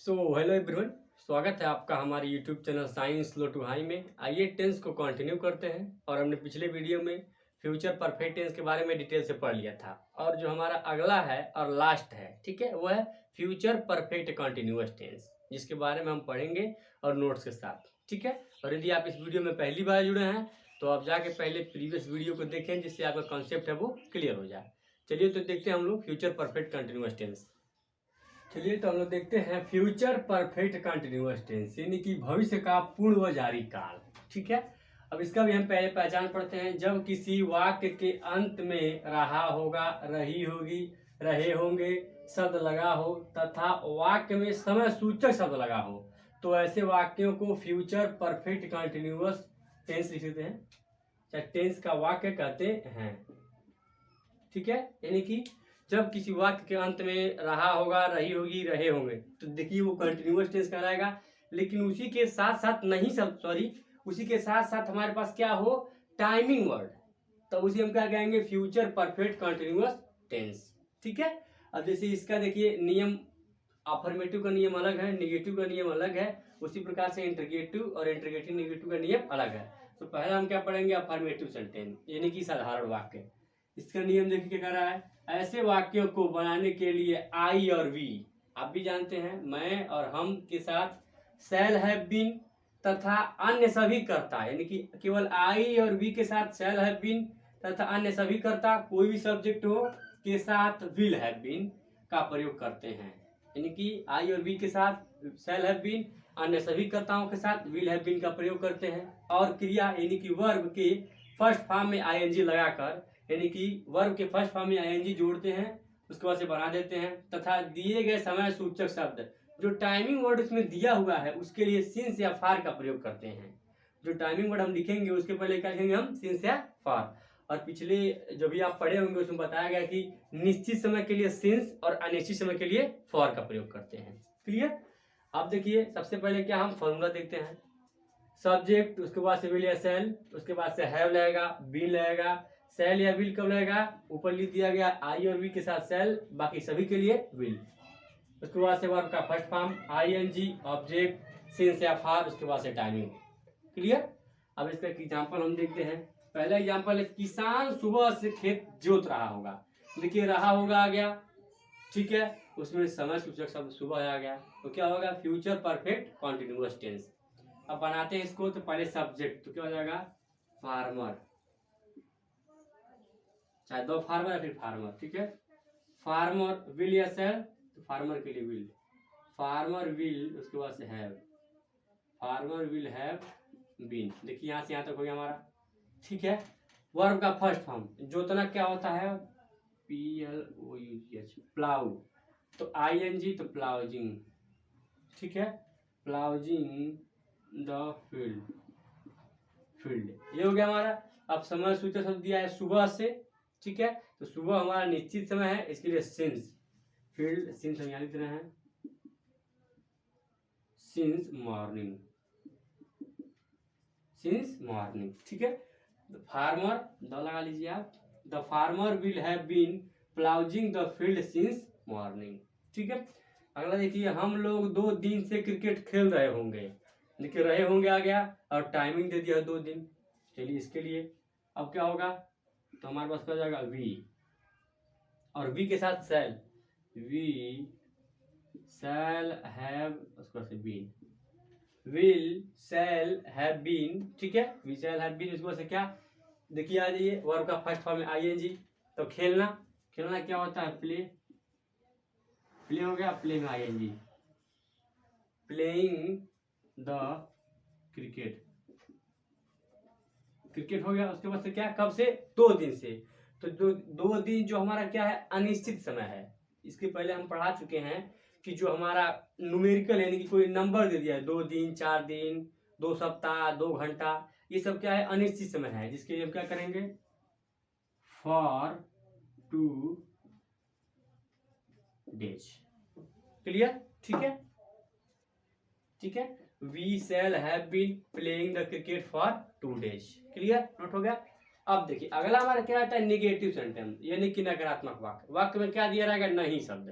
Hello everyone, स्वागत है आपका हमारे YouTube channel science low to high में। आइए टेंस को कंटिन्यू करते हैं। और हमने पिछले वीडियो में फ्यूचर परफेक्ट टेंस के बारे में डिटेल से पढ़ लिया था। और जो हमारा अगला है और लास्ट है, ठीक है, वो है फ्यूचर परफेक्ट कंटिन्यूअस टेंस, जिसके बारे में हम पढ़ेंगे और नोट्स के साथ, ठीक है। और यदि आप इस वीडियो में पहली बार जुड़े हैं तो आप जाके पहले प्रीवियस वीडियो को देखें, जिससे आपका कॉन्सेप्ट है वो क्लियर हो जाए। चलिए तो देखते हैं हम लोग फ्यूचर परफेक्ट कंटिन्यूअस टेंस। चलिए तो हम लोग देखते हैं फ्यूचर परफेक्ट कंटिन्यूअस टेंस, यानी कि भविष्य का पूर्ण व जारी काल, ठीक है। अब इसका भी हम पहले पहचान पढ़ते हैं। जब किसी वाक्य के अंत में रहा होगा, रही होगी, रहे होंगे शब्द लगा हो तथा वाक्य में समय सूचक शब्द लगा हो, तो ऐसे वाक्यों को फ्यूचर परफेक्ट कंटिन्यूअस टेंस लिख देते हैं, चाहे टेंस का वाक्य कहते हैं, ठीक है। यानी कि जब किसी वाक्य के अंत में रहा होगा, रही होगी, रहे होंगे, तो देखिए वो कंटिन्यूअस टेंस कहलाएगा। लेकिन उसी के साथ साथ नहीं सब सॉरी उसी के साथ साथ हमारे पास क्या हो, टाइमिंग वर्ड, तब उसे हम क्या कहेंगे, फ्यूचर परफेक्ट कंटिन्यूअस टेंस, ठीक है। अब जैसे इसका देखिए नियम, अफर्मेटिव का नियम अलग है, निगेटिव का नियम अलग है, उसी प्रकार से इंटरगेटिव और इंटरगेटिव नेगेटिव का नियम अलग है। तो पहला हम क्या पढ़ेंगे, अफर्मेटिव सेंटेंस, यानी कि साधारण वाक्य। इसका नियम देखिए क्या कह रहा है, ऐसे वाक्यों को बनाने के लिए आई और वी, आप भी जानते हैं मैं और हम के साथ शैल हैव बीन तथा अन्य सभी कर्ता, यानी कि केवल आई और वी के साथ शैल हैव बीन तथा अन्य सभी कर्ता, कोई भी सब्जेक्ट हो के साथ विल हैव बीन का प्रयोग करते हैं। यानी कि आई और वी के साथ शैल हैव बीन, अन्य सभी कर्ताओं के साथ विल हैव बीन का प्रयोग करते हैं। और क्रिया यानी कि वर्ब के फर्स्ट फॉर्म में आईएनजी लगाकर, यानी कि वर्ब के फर्स्ट फॉर्म में आईएनजी जोड़ते हैं, उसके बाद से बना देते हैं, तथा दिए गए समय सूचक शब्द जो टाइमिंग वर्ड उसमें दिया हुआ है उसके लिए सिंस या फार का प्रयोग करते हैं। जो टाइमिंग वर्ड हम लिखेंगे उसके पहले क्या लिखेंगे हम, सिंस या फार। और पिछले जो भी आप पढ़े होंगे उसमें बताया गया कि निश्चित समय के लिए सिंस और अनिश्चित समय के लिए फॉर का प्रयोग करते हैं। क्लियर। अब देखिए सबसे पहले क्या हम फॉर्मूला देखते हैं, सब्जेक्ट, उसके बाद से विल या सेल, उसके बाद से हैव लगेगा, बीन लगेगा, सेल या विल कब लगेगा, ऊपर लिख दिया गया आई और वी के साथ सेल, बाकी सभी के लिए विल। उसके बाद से वर्ब का first form ING, object, since या फार, उसके बाद से टाइमिंग। क्लियर। अब इसका एग्जांपल हम देखते हैं। पहला एग्जांपल है, किसान सुबह से खेत जोत रहा होगा। देखिए रहा होगा आ गया, ठीक है, उसमें समय सूचक शब्द सुबह आ गया, तो क्या होगा, फ्यूचर परफेक्ट कॉन्टिन्यूअस टेंस। अब बनाते हैं इसको, तो पहले सब्जेक्ट तो क्या हो जाएगा, फार्मर, चाहे दो फार्मर या फिर फार्मर, ठीक है। फार्मर विल या सेल, तो फार्मर के लिए विल, फार्मर विल, उसके बाद से have, farmer will have been. देखिए यहां से यहां तक हो गया हमारा, ठीक है। वर्ब का फर्स्ट फॉर्म जोतना क्या होता है, PLOUGH, प्लाउ, तो आईएनजी तो प्लाउजिंग, ठीक है, प्लाउजिंग द फील्ड, फील्ड, ये हो गया हमारा। अब समय सूचक शब्द दिया है सुबह से, ठीक है, तो सुबह हमारा निश्चित समय है, इसके लिए सिंस, फील्ड सिंस हम यहाँ लिख रहे हैं, सिंस मॉर्निंग, सिंस मॉर्निंग, ठीक है। फार्मर द लगा लीजिए आप, the farmer will have been ploughing the field since morning, ठीक है। अगला देखिए, हम लोग 2 दिन से क्रिकेट खेल रहे होंगे। देखिए रहे होंगे आ गया और टाइमिंग दे दिया 2 दिन। चलिए इसके लिए अब क्या होगा, तो हमारे पास क्या हो जाएगा, वी, और वी के साथ सेल, वी शैल हैव, उसके बाद से been, will shall have been, ठीक है, वी शैल हैव बीन, उसके बाद से क्या, देखिए आ जाइए, वर्ब का फर्स्ट फॉर्म में आईएनजी, तो खेलना, खेलना क्या होता है, प्ले, प्ले हो गया, प्ले में ING, playing the cricket, cricket हो गया। उसके बाद से क्या, कब से, 2 दिन से, तो 2 दिन जो हमारा क्या है, अनिश्चित समय है। इसके पहले हम पढ़ा चुके हैं कि जो हमारा न्यूमेरिकल यानी कि कोई नंबर दे दिया है, 2 दिन, 4 दिन, 2 सप्ताह, 2 घंटा, ये सब क्या है, अनिश्चित समय है, जिसके लिए हम क्या करेंगे, फॉर 2 डेज। क्लियर, ठीक है, ठीक है। We shall have been playing the cricket for 2 days. Clear, note हो गया। अब देखिए अगला हमारा क्या आता है, निगेटिव सेंटेंस, यानी कि नकारात्मक वाक्य। वाक्य में क्या दिया रहेगा, नहीं शब्द,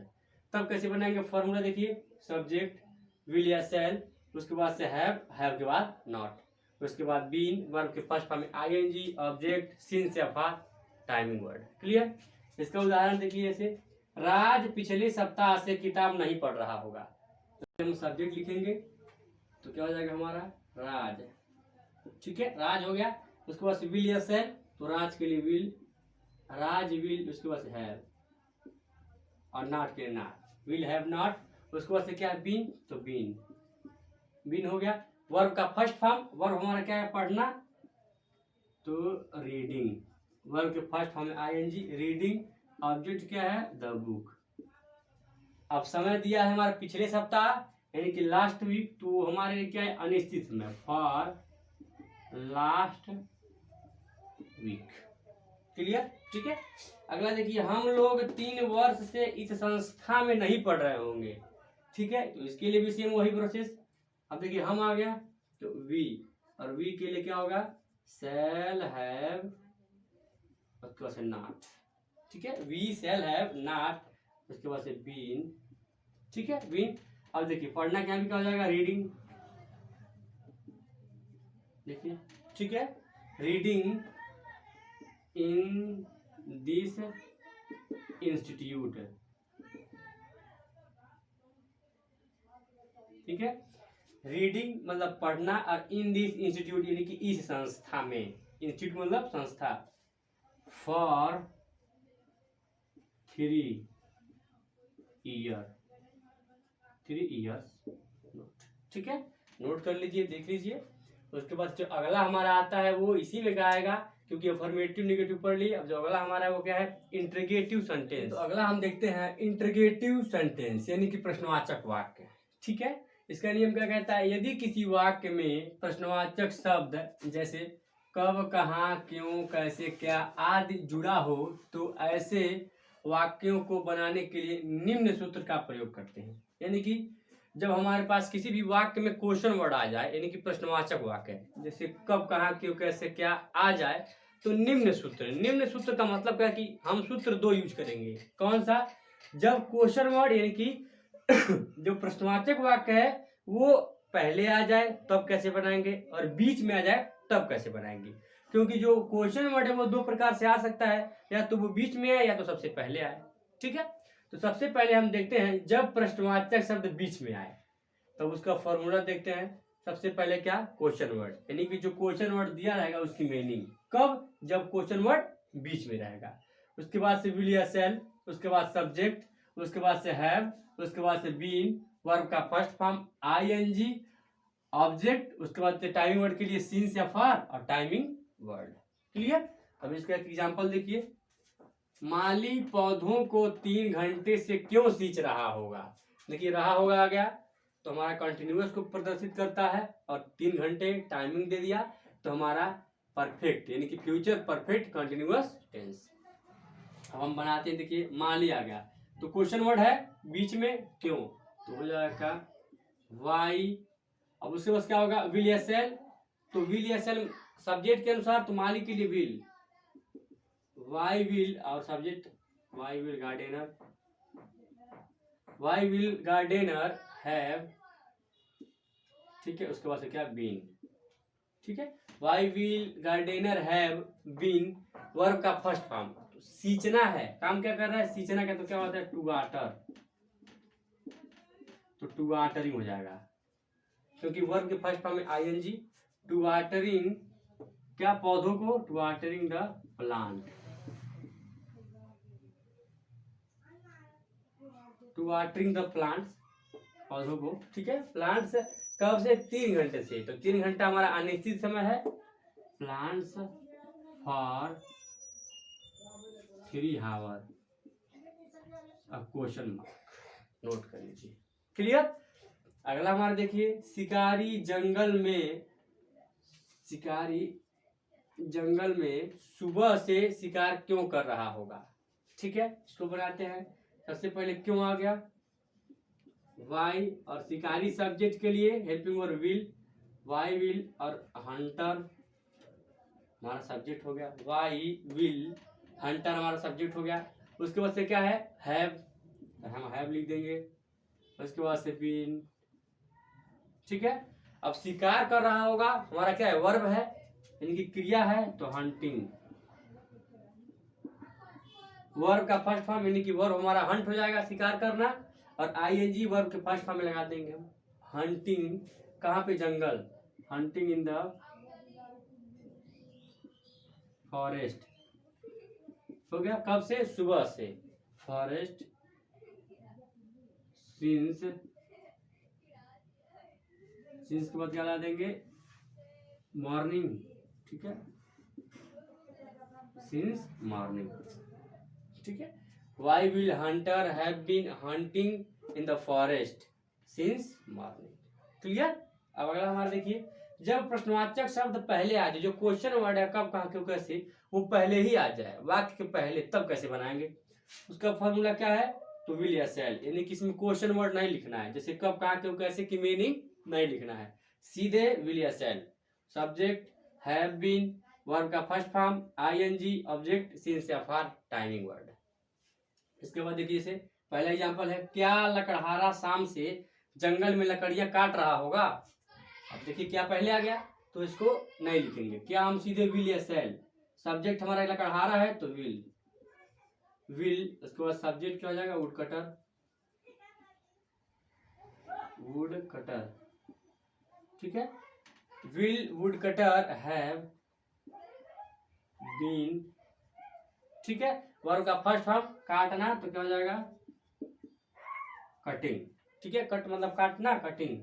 तब कैसे बनाएंगे, फॉर्मूला देखिए, सब्जेक्ट विल या सेल, उसके बाद से हैव के बाद नॉट, उसके बाद बीन, वर्ब के फर्स्ट फॉर्म में आईएनजी, ऑब्जेक्ट, सिंस या फॉर, टाइमिंग वर्ड। क्लियर। इसका उदाहरण देखिए, जैसे राज पिछले सप्ताह से किताब नहीं पढ़ रहा होगा, तो हम सब्जेक्ट लिखेंगे तो क्या हो जाएगा हमारा राज। ठीक है, राज हो गया। उसके बाद से विल या सेल, तो राज के लिए विल, राज विल, उसके बाद से हैव, और नॉट के लिए नॉट, विल हैव नॉट। उसके बाद से क्या है बीन, तो बीन, बीन हो गया। वर्ब का फर्स्ट फॉर्म, वर्ब हमारा क्या है पढ़ना, तो रीडिंग, वर्ब के फर्स्ट फॉर्म में आईएनजी, रीडिंग, ऑब्जेक्ट क्या है द बुक। अब समय दिया है हमारा पिछले सप्ताह यानी कि लास्ट वीक, तो हमारे लिए क्या है अनिश्चित समय, फॉर लास्ट वीक। क्लियर। ठीक है। अगला देखिए, हम लोग 3 वर्ष से इस संस्था में नहीं पढ़ रहे होंगे। ठीक है, तो इसके लिए भी सेम वही प्रोसेस। अब देखिए हम आ गया तो वी, और वी के लिए क्या होगा शैल हैव, उसके बाद से नॉट। ठीक है, वी शैल हैव नॉट, उसके बाद से बीन। ठीक है, बीन। अब देखिए पढ़ना क्या भी क्या हो जाएगा रीडिंग। देखिए ठीक है, रीडिंग इन दिस इंस्टीट्यूट। ठीक है, रीडिंग मतलब पढ़ना, और इन दिस इंस्टीट्यूट यानी कि इस संस्था में, इंस्टीट्यूट मतलब संस्था, फॉर 3 इयर्स नोट। ठीक है, नोट कर लीजिए, देख लीजिए। उसके बाद जो अगला हमारा आता है वो इसी में का आएगा, क्योंकि अफर्मेटिव नेगेटिव पढ़ लिए। अब जो अगला हमारा है वो क्या है इंट्रीगेटिव सेंटेंस। तो अगला हम देखते हैं इंट्रीगेटिव सेंटेंस यानी कि प्रश्नवाचक वाक्य। ठीक है, इसका नियम क्या कहता है, यदि किसी वाक्य में प्रश्नवाचक शब्द जैसे कब, कहाँ, क्यों, कैसे, क्या आदि जुड़ा हो, तो ऐसे वाक्यों को बनाने के लिए निम्न सूत्र का प्रयोग करते हैं। यानी कि जब हमारे पास किसी भी वाक्य में क्वेश्चन वर्ड आ जाए यानी कि प्रश्नवाचक वाक्य है, जैसे कब, कहाँ, क्यों, कैसे, क्या आ जाए, तो निम्न सूत्र, निम्न सूत्र का मतलब क्या है कि हम सूत्र 2 यूज करेंगे। कौन सा, जब क्वेश्चन वर्ड यानी कि जो प्रश्नवाचक वाक्य है वो पहले आ जाए तब कैसे बनाएंगे, और बीच में आ जाए तब कैसे बनाएंगे। क्योंकि जो क्वेश्चन वर्ड है वो 2 प्रकार से आ सकता है, या तो वो बीच में आए या तो सबसे पहले आए। ठीक है, तो सबसे पहले हम देखते हैं जब प्रश्नवाचक शब्द बीच में आए तब उसका फॉर्मूला देखते हैं। सबसे पहले क्या क्वेश्चन वर्ड यानी कि जो क्वेश्चन वर्ड दिया रहेगा उसकी मीनिंग, कब, जब क्वेश्चन वर्ड बीच में रहेगा। उसके बाद से विल या सेल, उसके बाद सब्जेक्ट, उसके बाद से हैव, उसके बाद से बीन, वर्ब का फर्स्ट फॉर्म आईएनजी, ऑब्जेक्ट, उसके बाद से टाइमिंग वर्ड के लिए सिंस या फॉर, और टाइमिंग वर्ड। क्लियर। अब इसका एक एग्जांपल देखिए, माली पौधों को 3 घंटे से क्यों सींच रहा होगा। देखिए रहा होगा आ गया तो हमारा कंटिन्यूअस को प्रदर्शित करता है, और 3 घंटे टाइमिंग दे दिया तो हमारा परफेक्ट यानी कि फ्यूचर परफेक्ट कंटिन्यूअस टेंस। अब हम बनाते हैं, देखिए माली आ गया तो क्वेश्चन वर्ड है बीच में क्यों, तो हो जाएगा वाई। अब उसके बाद क्या होगा विल या सेल, तो विल या सेल सब्जेक्ट के अनुसार, तो माली के लिए विल, वाई विल, और subject why will gardener, why will gardener have. ठीक है, उसके बाद से क्या बीन। ठीक है, why will gardener have been, verb का फर्स्ट फॉर्म, तो सींचना है, काम क्या कर रहा है सींचना का, तो क्या होता है टू वाटर, तो टू वाटरिंग हो जाएगा, क्योंकि वर्ब के फर्स्ट फॉर्म में आईएनजी, टू वाटरिंग क्या पौधों को, to watering the plant, to watering the plants, पौधों को। ठीक है, प्लांट्स कब से 3 घंटे से, तो 3 घंटा हमारा अनिश्चित समय है, प्लांट्स फॉर 3 आवर, अब क्वेश्चन मार्क नोट कर लीजिए। क्लियर। अगला हमारा देखिए, शिकारी जंगल में सुबह से शिकार क्यों कर रहा होगा। ठीक है, इसको बनाते हैं। सबसे पहले क्यों आ गया वाई, और शिकारी सब्जेक्ट के लिए helping verb will, why will, और हंटर हमारा सब्जेक्ट हो गया, वाई विल हंटर हमारा सब्जेक्ट हो गया। उसके बाद से क्या है हैव, हम हैव लिख देंगे। उसके बाद से बीन, ठीक है। अब शिकार कर रहा होगा, हमारा क्या है, वर्ब है यानी कि क्रिया है, तो हंटिंग। वर्ब का फर्स्ट फॉर्म यानी कि वर्ब हमारा हंट हो जाएगा, शिकार करना, और आईएनजी वर्ब के फर्स्ट फॉर्म में लगा देंगे हम। हंटिंग कहाँ पे, जंगल, हंटिंग इन द फॉरेस्ट, हो गया, कब से, सुबह से, फॉरेस्ट सिंस, सिंस के बाद क्या ला देंगे, मॉर्निंग, ठीक है, सिंस मॉर्निंग, ठीक है। Why will hunter have been hunting in the forest since morning, clear. अब अगला हमारा देखिए, जब प्रश्नवाचक शब्द पहले आ जाए, जो क्वेश्चन वर्ड है, कब कहाँ क्यों कैसे, वो पहले ही आ जाए वाक्य के पहले, तब कैसे बनाएंगे, उसका फॉर्मूला क्या है, तो विल या शैल, यानी कि इसमें क्वेश्चन वर्ड नहीं लिखना है, जैसे कब कहाँ क्यों कैसे की मीनिंग नहीं लिखना है, सीधे विल या shall, subject have been, verb का first form ING, object since या फॉर, टाइमिंग वर्ड। इसके बाद देखिए, जैसे पहला एग्जांपल है, क्या लकड़हारा शाम से जंगल में लकड़ियां काट रहा होगा। अब देखिए क्या पहले आ गया, तो इसको नहीं लिखेंगे, क्या हम सीधे विल या शैल, सब्जेक्ट हमारा लकड़हारा है तो विल, विल, उसके बाद सब्जेक्ट क्या हो जाएगा, वुड कटर, वुड कटर, ठीक है, will wood cutter have been, ठीक है, वर्ब का फर्स्ट फॉर्म काटना, तो क्या हो जाएगा, कटिंग, ठीक है, कट मतलब काटना, कटिंग,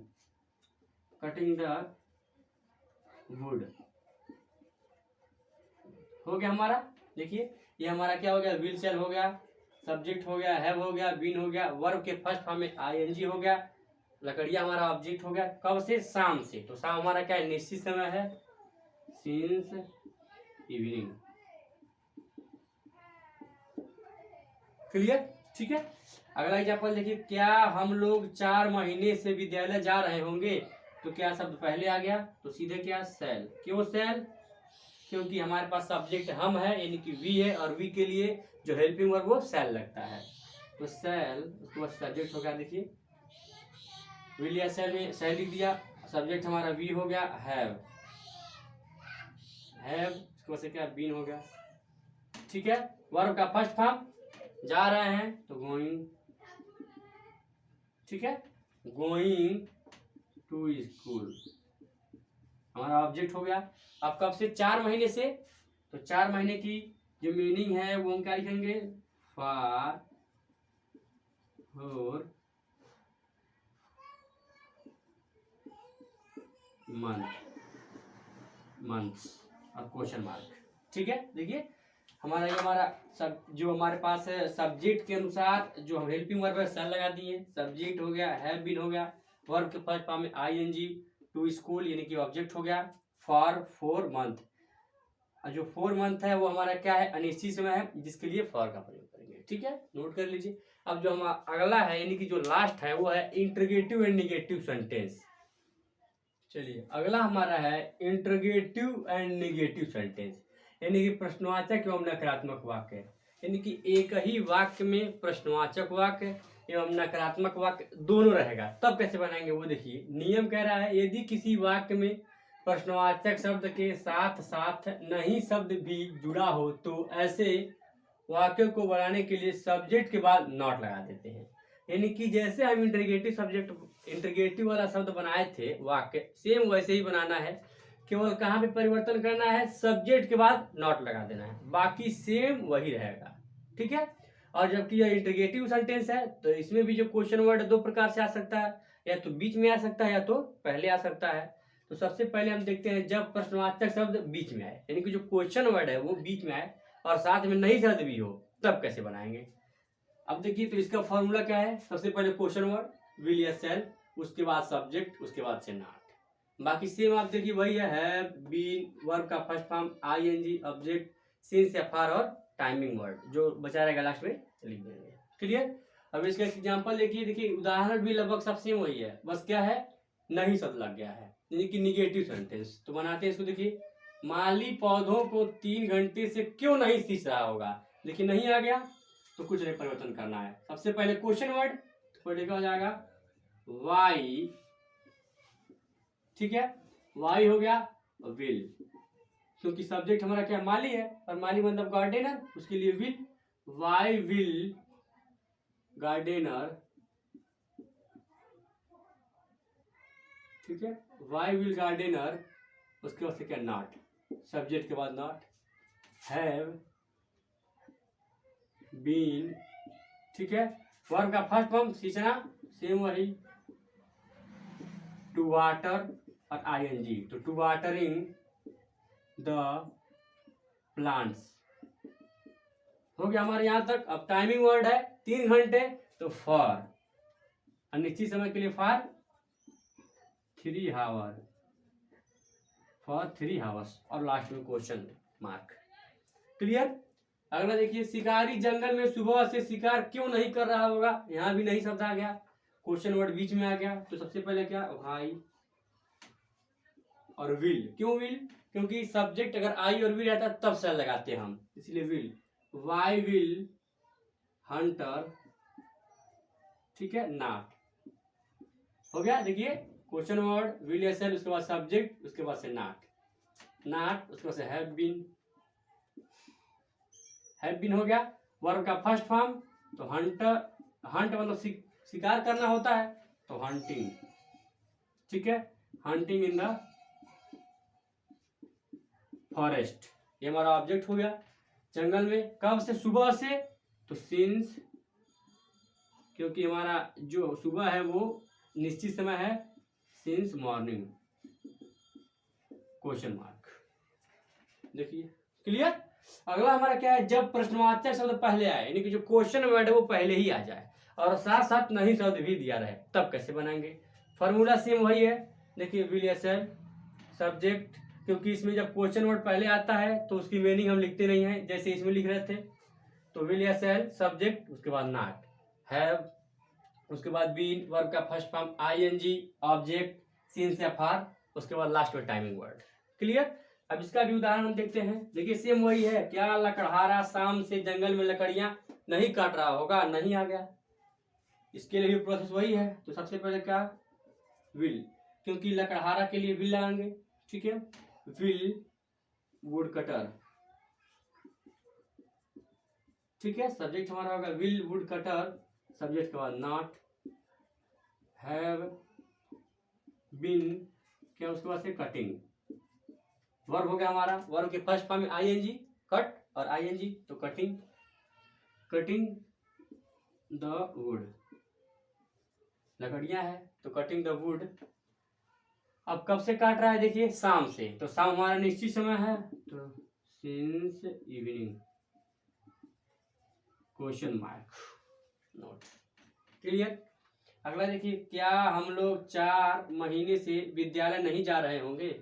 कटिंग द वुड, हो गया हमारा। देखिए ये हमारा क्या हो गया, विल शैल हो गया, सब्जेक्ट हो गया, हैव हो गया, बीन हो गया, वर्ब के फर्स्ट फॉर्म में आईएनजी हो गया, लकड़िया हमारा ऑब्जेक्ट हो गया, कब से, शाम से, तो शाम हमारा क्या है, निश्चित समय है, सिंस इवनिंग, क्लियर, ठीक है। अगला एग्जाम्पल देखिए, क्या हम लोग 4 महीने से विद्यालय जा रहे होंगे, तो क्या शब्द पहले आ गया, तो सीधे क्या, शैल, क्यों शैल, क्योंकि हमारे पास सब्जेक्ट हम है यानी कि वी है, और वी के लिए जो हेल्पिंग वर्ब वो शैल लगता है, तो शैल, उसके बाद सब्जेक्ट हो गया, देखिए विल या शैल में शैल लिख दिया, सब्जेक्ट हमारा वी हो गया, हैव, हैव, उसके बाद से क्या, बीन हो गया, ठीक है, वर्ब का फर्स्ट फॉर्म, जा रहे हैं तो गोइंग, ठीक है, गोइंग टू स्कूल, हमारा ऑब्जेक्ट हो गया। अब कब से, 4 महीने से, तो 4 महीने की जो मीनिंग है वो हम क्या लिखेंगे, फॉर मंथ, मंथ्स और क्वेश्चन मार्क, ठीक है। देखिए हमारा ये हमारा सब जो हमारे पास है, सब्जेक्ट के अनुसार जो हम हेल्पिंग वर्ब है शैल लगा दिए, सब्जेक्ट हो गया, हैव बीन हो गया, वर्ब के फर्स्ट फॉर्म में आईएनजी, टू स्कूल यानी कि ऑब्जेक्ट हो गया, फॉर 4 मंथ, जो 4 मंथ है वो हमारा क्या है, अनिश्चित समय है, जिसके लिए फॉर का प्रयोग करेंगे, ठीक है, नोट कर लीजिए। अब जो हमारा अगला है यानी कि जो लास्ट है वो है इंटरोगेटिव एंड नेगेटिव सेंटेंस। चलिए अगला हमारा है इंटरोगेटिव एंड नेगेटिव सेंटेंस, यानी कि प्रश्नवाचक एवं नकारात्मक वाक्य, यानी कि एक ही वाक्य में प्रश्नवाचक वाक्य एवं नकारात्मक वाक्य दोनों रहेगा, तब कैसे बनाएंगे वो देखिए। नियम कह रहा है, यदि किसी वाक्य में प्रश्नवाचक शब्द के साथ साथ नहीं शब्द भी जुड़ा हो तो ऐसे वाक्यों को बनाने के लिए सब्जेक्ट के बाद नॉट लगा देते हैं, यानी कि जैसे हम इंटरोगेटिव सब्जेक्ट इंटरोगेटिव वाला शब्द बनाए थे वाक्य, सेम वैसे ही बनाना है, केवल कहाँ पे परिवर्तन करना है, सब्जेक्ट के बाद नॉट लगा देना है, बाकी सेम वही रहेगा, ठीक है। और जबकि यह इंटरोगेटिव सेंटेंस है तो इसमें भी जो क्वेश्चन वर्ड 2 प्रकार से आ सकता है, या तो बीच में आ सकता है या तो पहले आ सकता है। तो सबसे पहले हम देखते हैं जब प्रश्नवाचक शब्द बीच में आए, यानी कि जो क्वेश्चन वर्ड है वो बीच में आए और साथ में नहीं शब्द भी हो, तब कैसे बनाएंगे। अब देखिए तो इसका फॉर्मूला क्या है, सबसे पहले क्वेश्चन वर्ड विल या शैल, उसके बाद सब्जेक्ट, उसके बाद से नॉट, बाकी सेम आप देखिए वही है, हैव बीन, वर्ब का first form ING, object, since या फॉर और टाइमिंग वर्ड जो बचा रहेगा लास्ट में लिख देंगे, क्लियर। अब इसका एग्जांपल देखिए उदाहरण भी लगभग सब सेम वही है, बस क्या है नहीं शब्द लग गया है, यानी कि निगेटिव सेंटेंस। तो बनाते हैं इसको, देखिए माली पौधों को 3 घंटे से क्यों नहीं सींच रहा होगा, देखिए नहीं आ गया तो कुछ नहीं परिवर्तन करना है, सबसे पहले क्वेश्चन वर्ड तो लिखा हो जाएगा वाई ठीक है। वाई हो गया विल, क्योंकि सब्जेक्ट हमारा क्या माली है और माली मतलब गार्डनर, उसके लिए विल, वाई विल गार्डनर, ठीक है, वाई विल गार्डनर, उसके बाद से क्या नॉट, सब्जेक्ट के बाद नॉट, हैव बीन, ठीक है। वर्ब का फर्स्ट फॉर्म सींचना, सेम वही, टू वाटर और आईएनजी, तो टू वाटरिंग द प्लांट्स, हो गया हमारे यहां तक। अब टाइमिंग वर्ड है 3 घंटे, तो फॉर, अनिश्चित समय के लिए फॉर 3 आवर, फॉर 3 आवर्स, और लास्ट में क्वेश्चन मार्क। क्लियर। अगला देखिए, शिकारी जंगल में सुबह से शिकार क्यों नहीं कर रहा होगा, यहां भी नहीं शब्द आ गया, क्वेश्चन वर्ड बीच में आ गया, तो सबसे पहले क्या, भाई और विल। क्यों विल, क्योंकि सब्जेक्ट अगर आई और विल रहता तब सेल लगाते हैं हम, इसलिए विल, वाई विल हंटर, ठीक है, नॉट, हो गया। देखिए क्वेश्चन वर्ड विल या सेल, उसके बाद सब्जेक्ट, उसके बाद से नॉट, नॉट, उसके बाद से हैव बीन, हैव बीन हो गया। वर्ब का फर्स्ट फॉर्म, तो हंटर, हंट मतलब शिकार करना होता है, तो हंटिंग, ठीक है, हंटिंग इन द फॉरेस्ट, ये हमारा ऑब्जेक्ट हो गया। जंगल में कब से, सुबह से, तो सिंस, क्योंकि हमारा जो सुबह है वो निश्चित समय है, सिंस मॉर्निंग, क्वेश्चन मार्क। देखिए क्लियर। अगला हमारा क्या है, जब प्रश्नवाचक शब्द पहले आए, यानी कि जो क्वेश्चन वर्ड है वो पहले ही आ जाए और साथ साथ नहीं शब्द भी दिया रहे, तब कैसे बनाएंगे। फॉर्मूला सेम वही है। देखिए विल या सेल, सब्जेक्ट, क्योंकि इसमें जब क्वेश्चन वर्ड पहले आता है तो उसकी मीनिंग हम लिखते नहीं है जैसे इसमें लिख रहे थे, तो विल या सेल, सब्जेक्ट, उसके बाद नॉट, हैव, उसके बाद बीन, वर्ब का first form ING, object, since या फॉर, उसके बाद लास्ट में टाइमिंग वर्ड। क्लियर। अब इसका भी उदाहरण हम देखते हैं। देखिए सेम वही है, क्या लकड़हारा शाम से जंगल में लकड़ियां नहीं काट रहा होगा, नहीं आ गया, इसके लिए भी प्रोसेस वही है। तो सबसे पहले क्या, विल, क्योंकि लकड़हारा के लिए विल आएंगे, ठीक है, विल वुड कटर, ठीक है, सब्जेक्ट हमारा होगा विल वुड कटर, सब्जेक्ट के बाद नॉट, हैव बीन, क्या उसके बाद से कटिंग, वर्ब हो गया हमारा, वर्ब के फर्स्ट फॉर्म में आईएनजी, कट और आईएनजी, तो कटिंग, कटिंग द वुड, लकड़ियां है तो कटिंग द वुड। अब कब से काट रहा है, देखिए शाम से, तो शाम हमारा निश्चित समय है, तो since evening, question mark, note. Clear. अगला देखिए, क्या हम लोग 4 महीने से विद्यालय नहीं जा रहे होंगे,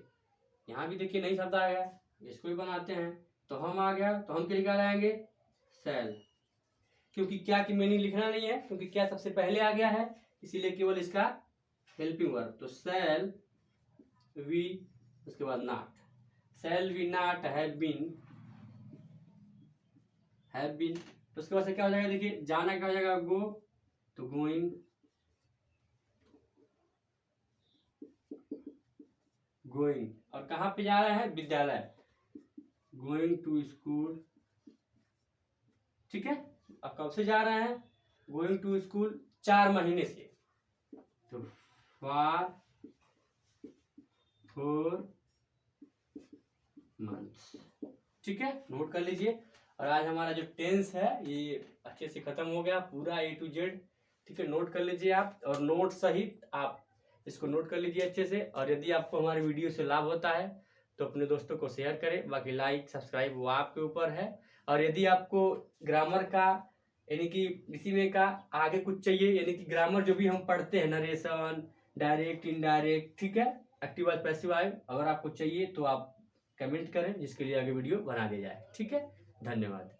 यहाँ भी देखिए नहीं शब्द आ गया, इसको भी बनाते हैं, तो हम आ गया, तो हम क्या निकाल आएंगे, सेल, क्योंकि क्या की मीनिंग लिखना नहीं है, क्योंकि क्या सबसे पहले आ गया है, इसीलिए केवल इसका हेल्पिंग वर्ब, तो सेल वी, उसके बाद not, shall we not have been, have been, तो उसके बाद से क्या हो जाएगा, देखिए जाना क्या हो जाएगा, गो, तो गोइंग, गोइंग, और कहाँ पे जा रहे हैं, विद्यालय, गोइंग टू स्कूल, ठीक है। अब कब से जा रहे हैं, गोइंग टू स्कूल 4 महीने से, तो 4 मंथ्स, ठीक है, नोट कर लीजिए। और आज हमारा जो टेंस है ये अच्छे से खत्म हो गया पूरा A to Z, ठीक है, नोट कर लीजिए आप, और नोट सहित आप इसको नोट कर लीजिए अच्छे से। और यदि आपको हमारी वीडियो से लाभ होता है तो अपने दोस्तों को शेयर करें, बाकी लाइक सब्सक्राइब वो आपके ऊपर है। और यदि आपको ग्रामर का यानी कि इसी में का आगे कुछ चाहिए, यानी कि ग्रामर जो भी हम पढ़ते हैं, नरेशन, डायरेक्ट, इनडायरेक्ट, ठीक है, एक्टिव वॉइस, पैसिव वॉइस, अगर आपको चाहिए तो आप कमेंट करें, जिसके लिए आगे वीडियो बना दिया जाए, ठीक है। धन्यवाद।